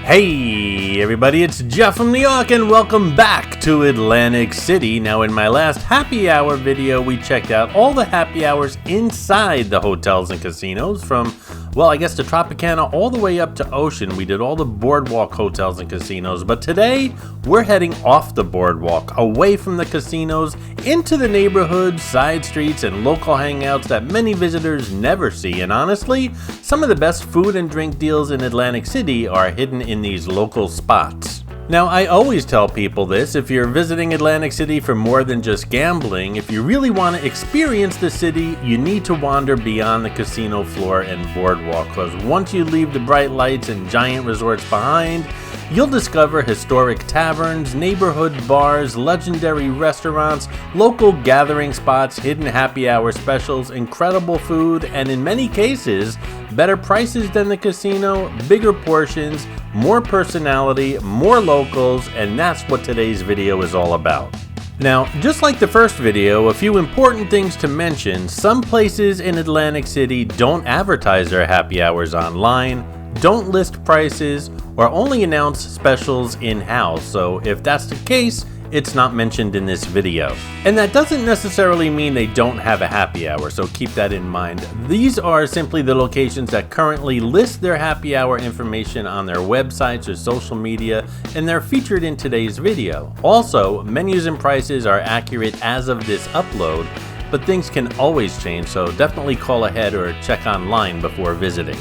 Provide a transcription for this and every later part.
Hey everybody, it's Jeff from New York and welcome back to Atlantic City. Now in my last happy hour video, we checked out all the happy hours inside the hotels and casinos from, well, I guess the Tropicana all the way up to Ocean. We did all the boardwalk hotels and casinos, but today we're heading off the boardwalk, away from the casinos, into the neighborhoods, side streets, and local hangouts that many visitors never see. And honestly, some of the best food and drink deals in Atlantic City are hidden in these local spots. Now, I always tell people this: if you're visiting Atlantic City for more than just gambling, if you really want to experience the city, you need to wander beyond the casino floor and boardwalk, because once you leave the bright lights and giant resorts behind, you'll discover historic taverns, neighborhood bars, legendary restaurants, local gathering spots, hidden happy hour specials, incredible food, and in many cases, better prices than the casino, bigger portions, more personality, more locals, and that's what today's video is all about. Now, just like the first video, a few important things to mention. Some places in Atlantic City don't advertise their happy hours online, don't list prices, or only announce specials in-house, so if that's the case, it's not mentioned in this video. And that doesn't necessarily mean they don't have a happy hour, so keep that in mind. These are simply the locations that currently list their happy hour information on their websites or social media, and they're featured in today's video. Also, menus and prices are accurate as of this upload, but things can always change, so definitely call ahead or check online before visiting.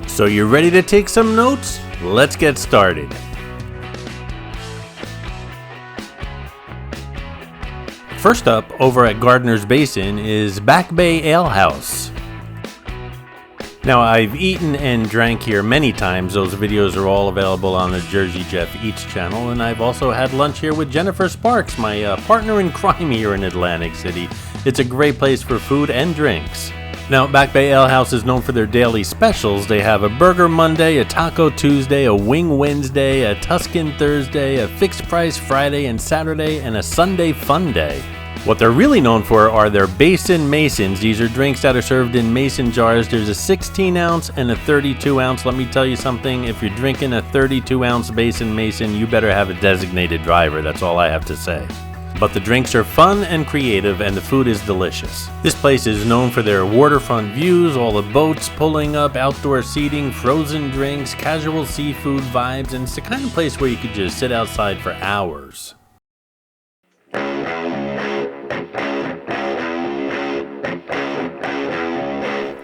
So you ready to take some notes? Let's get started. First up, over at Gardner's Basin, is Back Bay Ale House. Now, I've eaten and drank here many times. Those videos are all available on the Jersey Jeff Eats channel, and I've also had lunch here with Jennifer Sparks, my partner in crime here in Atlantic City. It's a great place for food and drinks. Now, Back Bay Ale House is known for their daily specials. They have a Burger Monday, a Taco Tuesday, a Wing Wednesday, a Tuscan Thursday, a Fixed Price Friday and Saturday, and a Sunday Fun Day. What they're really known for are their Basin Masons. These are drinks that are served in mason jars. There's a 16 ounce and a 32 ounce. Let me tell you something, if you're drinking a 32 ounce Basin Mason, you better have a designated driver. That's all I have to say. But the drinks are fun and creative, and the food is delicious. This place is known for their waterfront views, all the boats pulling up, outdoor seating, frozen drinks, casual seafood vibes, and it's the kind of place where you could just sit outside for hours.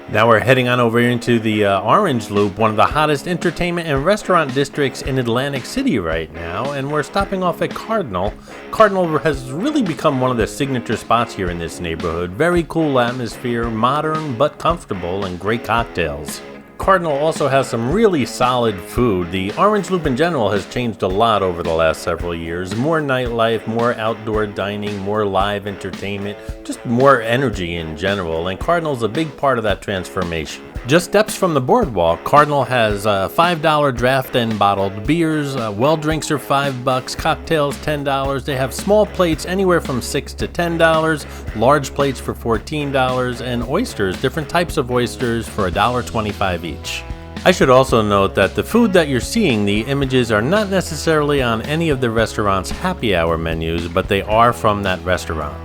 Now we're heading on over into the Orange Loop, one of the hottest entertainment and restaurant districts in Atlantic City right now, and we're stopping off at Cardinal. Cardinal has really become one of the signature spots here in this neighborhood. Very cool atmosphere, modern but comfortable, and great cocktails. Cardinal also has some really solid food. The Orange Loop in general has changed a lot over the last several years. More nightlife, more outdoor dining, more live entertainment, just more energy in general, and Cardinal's a big part of that transformation. Just steps from the boardwalk, Cardinal has $5 draft and bottled beers, well drinks are $5, cocktails $10. They have small plates anywhere from $6 to $10, large plates for $14, and oysters, different types of oysters for $1.25 each. I should also note that the food that you're seeing, the images are not necessarily on any of the restaurant's happy hour menus, but they are from that restaurant.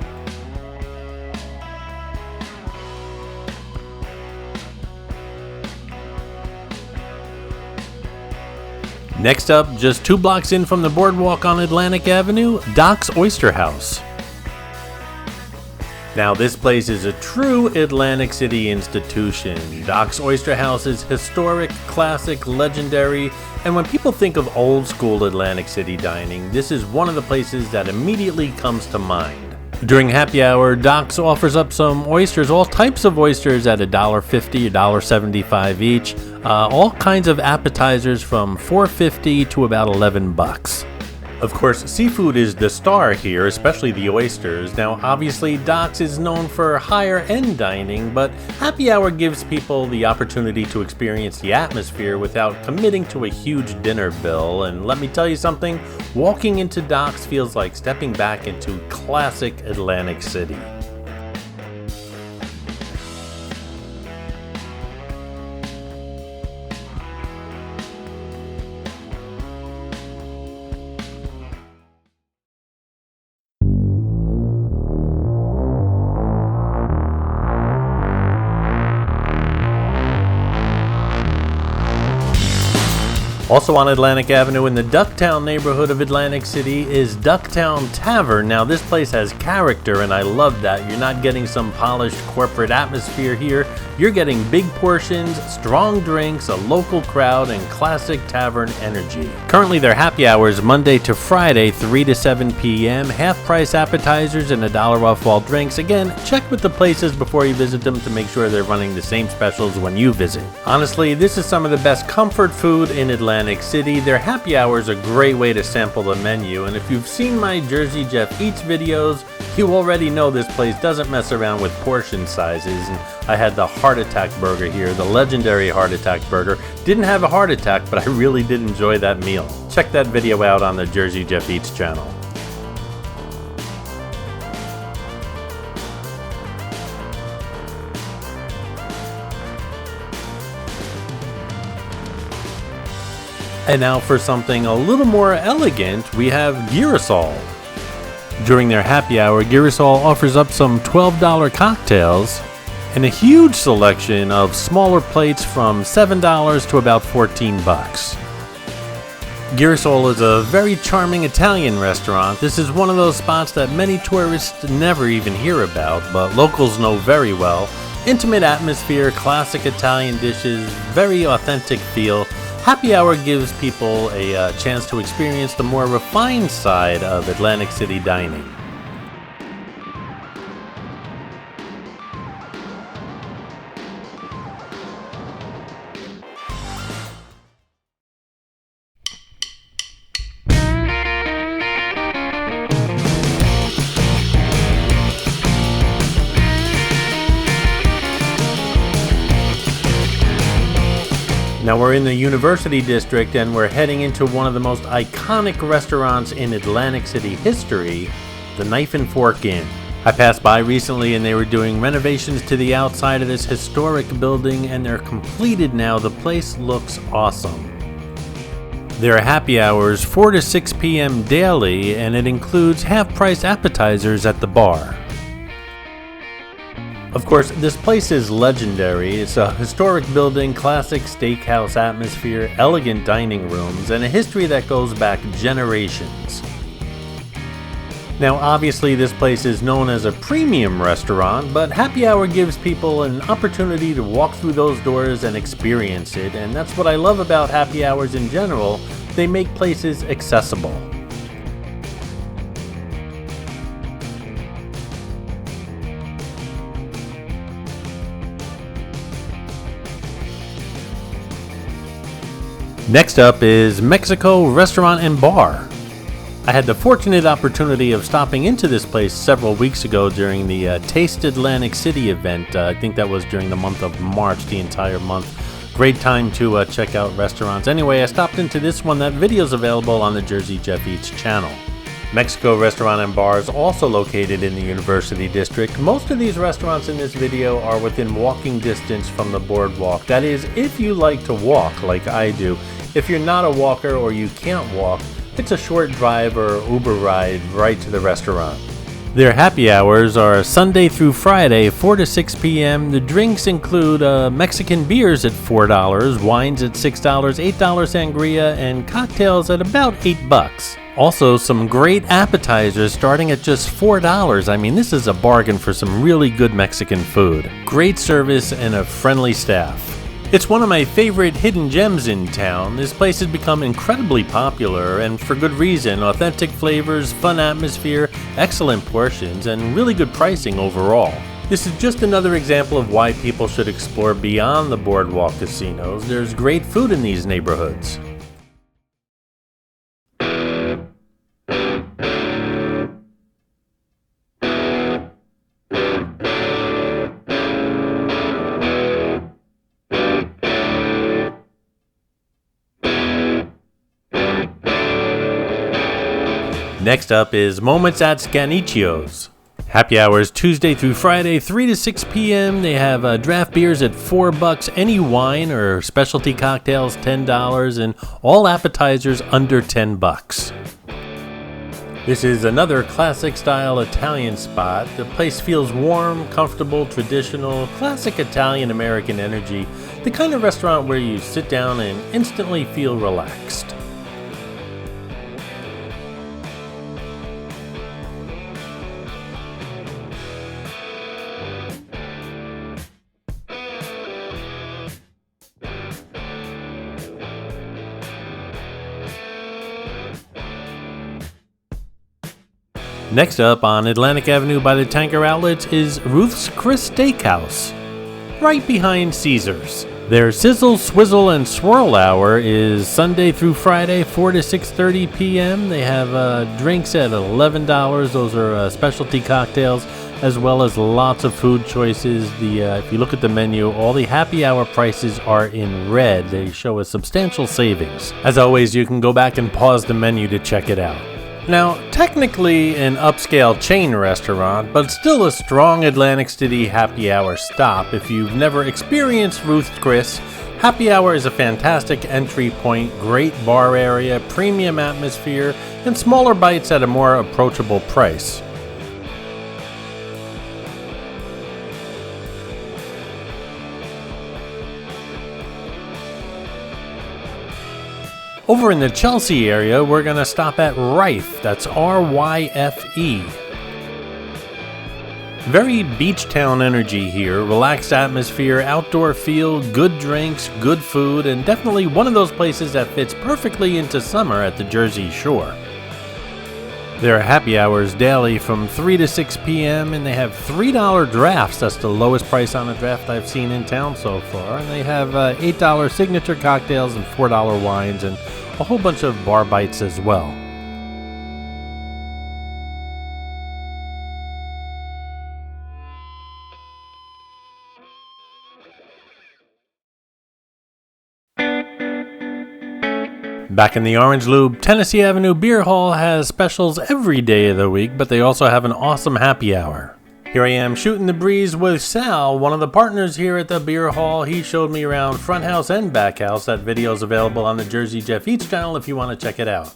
Next up, just 2 blocks in from the boardwalk on Atlantic Avenue, Doc's Oyster House. Now, this place is a true Atlantic City institution. Doc's Oyster House is historic, classic, legendary, and when people think of old school Atlantic City dining, this is one of the places that immediately comes to mind. During happy hour, Doc's offers up some oysters, all types of oysters at $1.50, $1.75 each. All kinds of appetizers from $4.50 to about $11. Of course, seafood is the star here, especially the oysters. Now, obviously, Doc's is known for higher-end dining, but happy hour gives people the opportunity to experience the atmosphere without committing to a huge dinner bill. And let me tell you something, walking into Doc's feels like stepping back into classic Atlantic City. Also on Atlantic Avenue in the Ducktown neighborhood of Atlantic City is Ducktown Tavern. Now this place has character and I love that. You're not getting some polished corporate atmosphere here. You're getting big portions, strong drinks, a local crowd, and classic tavern energy. Currently their happy hours Monday to Friday 3 to 7 p.m. Half price appetizers and $1 off all drinks. Again, check with the places before you visit them to make sure they're running the same specials when you visit. Honestly, this is some of the best comfort food in Atlantic City. Their happy hour is a great way to sample the menu, and if you've seen my Jersey Jeff Eats videos, you already know this place doesn't mess around with portion sizes. And I had the heart attack burger here, the legendary heart attack burger. Didn't have a heart attack, but I really did enjoy that meal. Check that video out on the Jersey Jeff Eats channel. And now for something a little more elegant, we have Girasole. During their happy hour, Girasole offers up some $12 cocktails and a huge selection of smaller plates from $7 to about $14. Girasole is a very charming Italian restaurant. This is one of those spots that many tourists never even hear about, but locals know very well. Intimate atmosphere, classic Italian dishes, very authentic feel. Happy hour gives people a chance to experience the more refined side of Atlantic City dining. Now we're in the University District and we're heading into one of the most iconic restaurants in Atlantic City history, the Knife and Fork Inn. I passed by recently and they were doing renovations to the outside of this historic building and they're completed now. The place looks awesome. There are happy hours 4 to 6 p.m. daily and it includes half-price appetizers at the bar. Of course, this place is legendary. It's a historic building, classic steakhouse atmosphere, elegant dining rooms, and a history that goes back generations. Now, obviously, this place is known as a premium restaurant, but happy hour gives people an opportunity to walk through those doors and experience it, and that's what I love about happy hours in general. They make places accessible. Next up is Mexico Restaurant and Bar. I had the fortunate opportunity of stopping into this place several weeks ago during the Taste Atlantic City event. I think that was during the month of March, the entire month. Great time to check out restaurants. Anyway, I stopped into this one. That video's available on the Jersey Jeff Eats channel. Mexico Restaurant and Bar is also located in the University District. Most of these restaurants in this video are within walking distance from the boardwalk. That is, if you like to walk like I do. If you're not a walker or you can't walk, it's a short drive or Uber ride right to the restaurant. Their happy hours are Sunday through Friday, 4 to 6 p.m. The drinks include Mexican beers at $4, wines at $6, $8 sangria, and cocktails at about $8. Also, some great appetizers starting at just $4. I mean, this is a bargain for some really good Mexican food. Great service and a friendly staff. It's one of my favorite hidden gems in town. This place has become incredibly popular, and for good reason. Authentic flavors, fun atmosphere, excellent portions, and really good pricing overall. This is just another example of why people should explore beyond the boardwalk casinos. There's great food in these neighborhoods. Next up is Moments at Scannichio's. Happy hours Tuesday through Friday, 3 to 6 p.m. They have draft beers at $4, any wine or specialty cocktails $10, and all appetizers under $10. This is another classic style Italian spot. The place feels warm, comfortable, traditional, classic Italian American energy. The kind of restaurant where you sit down and instantly feel relaxed. Next up on Atlantic Avenue by the Tanker Outlets is Ruth's Chris Steakhouse, right behind Caesars. Their Sizzle, Swizzle, and Swirl Hour is Sunday through Friday, 4 to 6:30 p.m. They have drinks at $11. Those are specialty cocktails, as well as lots of food choices. If you look at the menu, all the happy hour prices are in red. They show a substantial savings. As always, you can go back and pause the menu to check it out. Now, technically an upscale chain restaurant, but still a strong Atlantic City happy hour stop. If you've never experienced Ruth's Chris, happy hour is a fantastic entry point, great bar area, premium atmosphere, and smaller bites at a more approachable price. Over in the Chelsea area, we're going to stop at Ryfe, that's R-Y-F-E. Very beach town energy here, relaxed atmosphere, outdoor feel, good drinks, good food, and definitely one of those places that fits perfectly into summer at the Jersey Shore. There are happy hours daily from 3 to 6 p.m. and they have $3 drafts. That's the lowest price on a draft I've seen in town so far. And they have $8 signature cocktails and $4 wines and a whole bunch of bar bites as well. Back in the Orange Loop, Tennessee Avenue Beer Hall has specials every day of the week, but they also have an awesome happy hour. Here I am shooting the breeze with Sal, one of the partners here at the beer hall. He showed me around front house and back house. That video is available on the Jersey Jeff Eats channel if you want to check it out.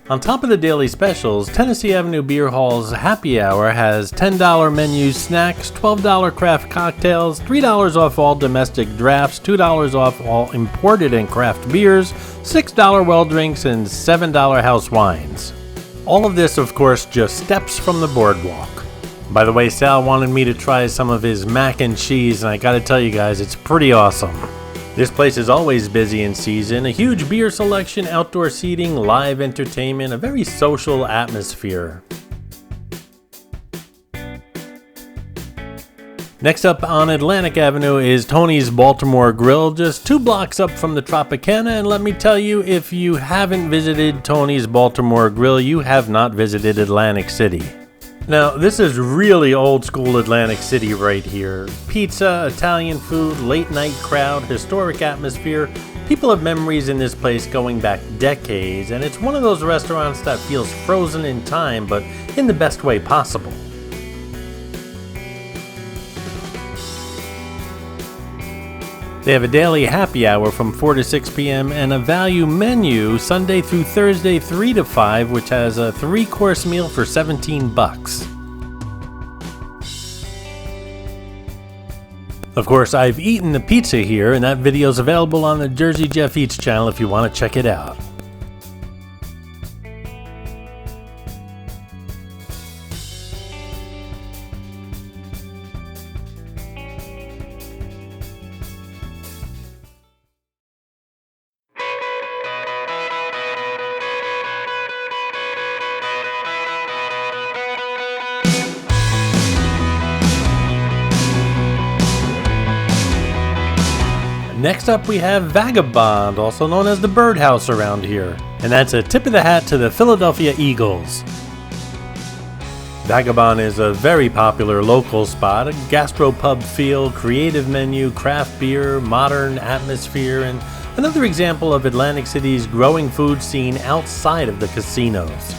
On top of the daily specials, Tennessee Avenue Beer Hall's happy hour has $10 menu snacks, $12 craft cocktails, $3 off all domestic drafts, $2 off all imported and craft beers, $6 well drinks, and $7 house wines. All of this, of course, just steps from the boardwalk. By the way, Sal wanted me to try some of his mac and cheese, and I gotta tell you guys, it's pretty awesome. This place is always busy in season, a huge beer selection, outdoor seating, live entertainment, a very social atmosphere. Next up on Atlantic Avenue is Tony's Baltimore Grill, just 2 blocks up from the Tropicana, and let me tell you, if you haven't visited Tony's Baltimore Grill, you have not visited Atlantic City. Now, this is really old school Atlantic City right here. Pizza, Italian food, late night crowd, historic atmosphere. People have memories in this place going back decades, and it's one of those restaurants that feels frozen in time, but in the best way possible. They have a daily happy hour from 4 to 6 p.m. and a value menu Sunday through Thursday 3 to 5, which has a 3-course meal for $17. Of course, I've eaten the pizza here, and that video is available on the Jersey Jeff Eats channel if you want to check it out. Next up we have Vagabond, also known as the Birdhouse around here, and that's a tip of the hat to the Philadelphia Eagles. Vagabond is a very popular local spot, a gastropub feel, creative menu, craft beer, modern atmosphere, and another example of Atlantic City's growing food scene outside of the casinos.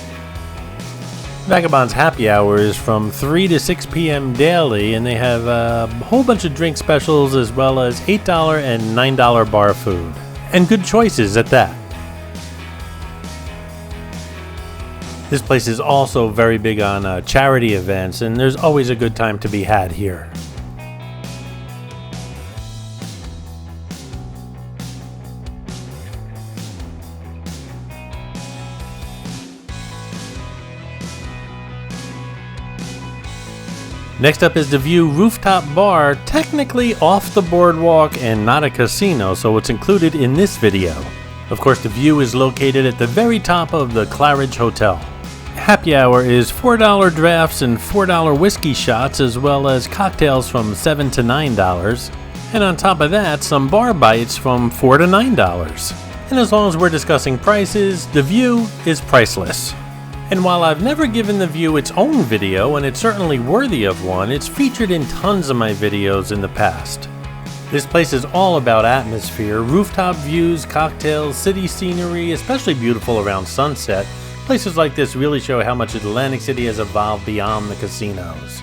Vagabond's happy hour is from 3 to 6 p.m. daily, and they have a whole bunch of drink specials as well as $8 and $9 bar food. And good choices at that. This place is also very big on charity events, and there's always a good time to be had here. Next up is the View Rooftop Bar, technically off the boardwalk and not a casino, so it's included in this video. Of course, the View is located at the very top of the Claridge Hotel. Happy hour is $4 drafts and $4 whiskey shots, as well as cocktails from $7 to $9. And on top of that, some bar bites from $4 to $9. And as long as we're discussing prices, the View is priceless. And while I've never given the View its own video, and it's certainly worthy of one, it's featured in tons of my videos in the past. This place is all about atmosphere, rooftop views, cocktails, city scenery, especially beautiful around sunset. Places like this really show how much Atlantic City has evolved beyond the casinos.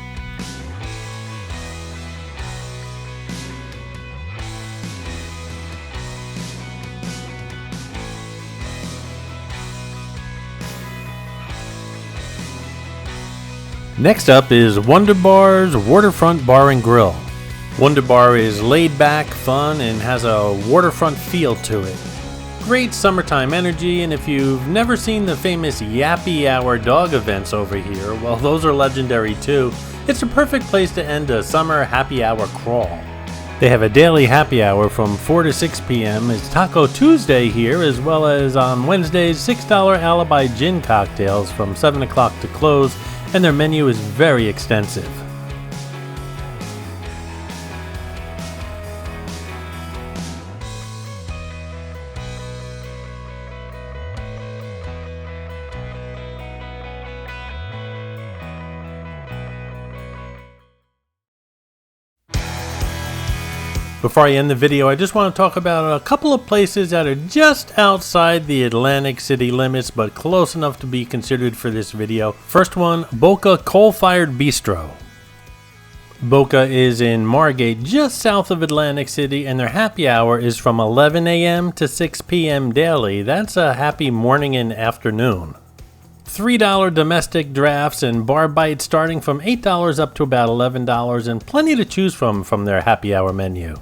Next up is Wonder Bar's Waterfront Bar and Grill. Wonder Bar is laid back, fun, and has a waterfront feel to it. Great summertime energy, and if you've never seen the famous Yappy Hour dog events over here, well, those are legendary too. It's a perfect place to end a summer happy hour crawl. They have a daily happy hour from 4 to 6 p.m. It's Taco Tuesday here, as well as on Wednesdays, $6 Alibi Gin cocktails from 7 o'clock to close, and their menu is very extensive. Before I end the video, I just want to talk about a couple of places that are just outside the Atlantic City limits, but close enough to be considered for this video. First one, Bocca Coal-Fired Bistro. Bocca is in Margate, just south of Atlantic City, and their happy hour is from 11 a.m. to 6 p.m. daily. That's a happy morning and afternoon. $3 domestic drafts and bar bites starting from $8 up to about $11, and plenty to choose from their happy hour menu.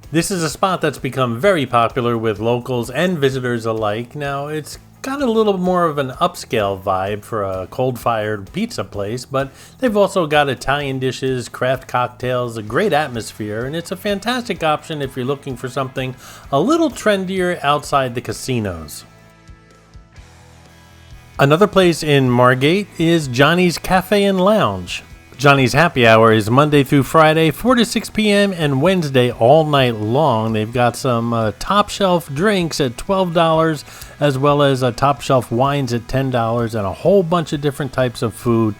This is a spot that's become very popular with locals and visitors alike. Now, it's got a little more of an upscale vibe for a coal-fired pizza place, but they've also got Italian dishes, craft cocktails, a great atmosphere, and it's a fantastic option if you're looking for something a little trendier outside the casinos. Another place in Margate is Johnny's Cafe and Lounge. Johnny's happy hour is Monday through Friday, 4 to 6 p.m. and Wednesday all night long. They've got some top shelf drinks at $12, as well as top shelf wines at $10, and a whole bunch of different types of food,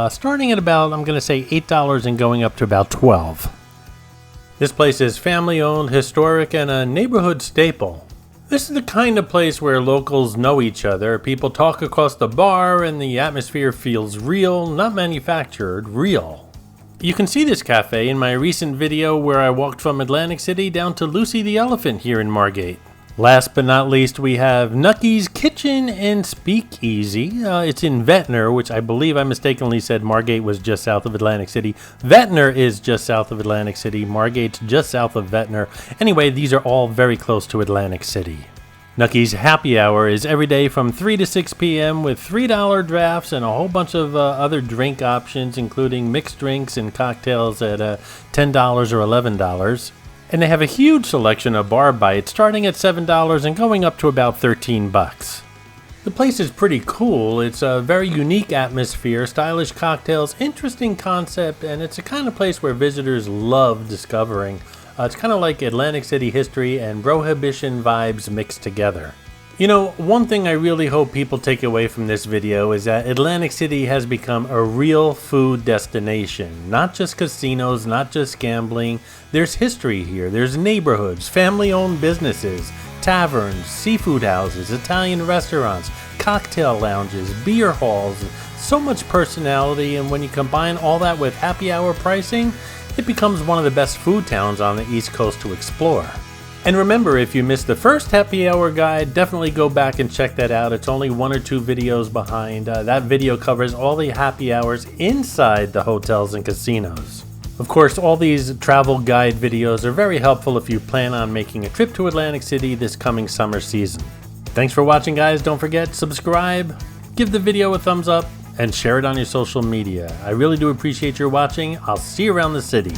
starting at about, I'm going to say $8 and going up to about $12. This place is family owned, historic, and a neighborhood staple. This is the kind of place where locals know each other, people talk across the bar, and the atmosphere feels real, not manufactured, real. You can see this cafe in my recent video where I walked from Atlantic City down to Lucy the Elephant here in Margate. Last but not least, we have Nucky's Kitchen and Speakeasy. It's in Ventnor, which I believe I mistakenly said Margate was just south of Atlantic City. Ventnor is just south of Atlantic City. Margate's just south of Ventnor. Anyway, these are all very close to Atlantic City. Nucky's happy hour is every day from 3 to 6 p.m. with $3 drafts and a whole bunch of other drink options, including mixed drinks and cocktails at $10 or $11. And they have a huge selection of bar bites starting at $7 and going up to about $13. The place is pretty cool. It's a very unique atmosphere, stylish cocktails, interesting concept, and it's a kind of place where visitors love discovering. It's kind of like Atlantic City history and Prohibition vibes mixed together. You know, one thing I really hope people take away from this video is that Atlantic City has become a real food destination. Not just casinos, not just gambling. There's history here. There's neighborhoods, family-owned businesses, taverns, seafood houses, Italian restaurants, cocktail lounges, beer halls. So much personality, and when you combine all that with happy hour pricing, it becomes one of the best food towns on the East Coast to explore. And remember, if you missed the first happy hour guide, definitely go back and check that out. It's only 1 or 2 videos behind. That video covers all the happy hours inside the hotels and casinos. Of course, all these travel guide videos are very helpful if you plan on making a trip to Atlantic City this coming summer season. Thanks for watching, guys. Don't forget, subscribe, give the video a thumbs up, and share it on your social media. I really do appreciate your watching. I'll see you around the city.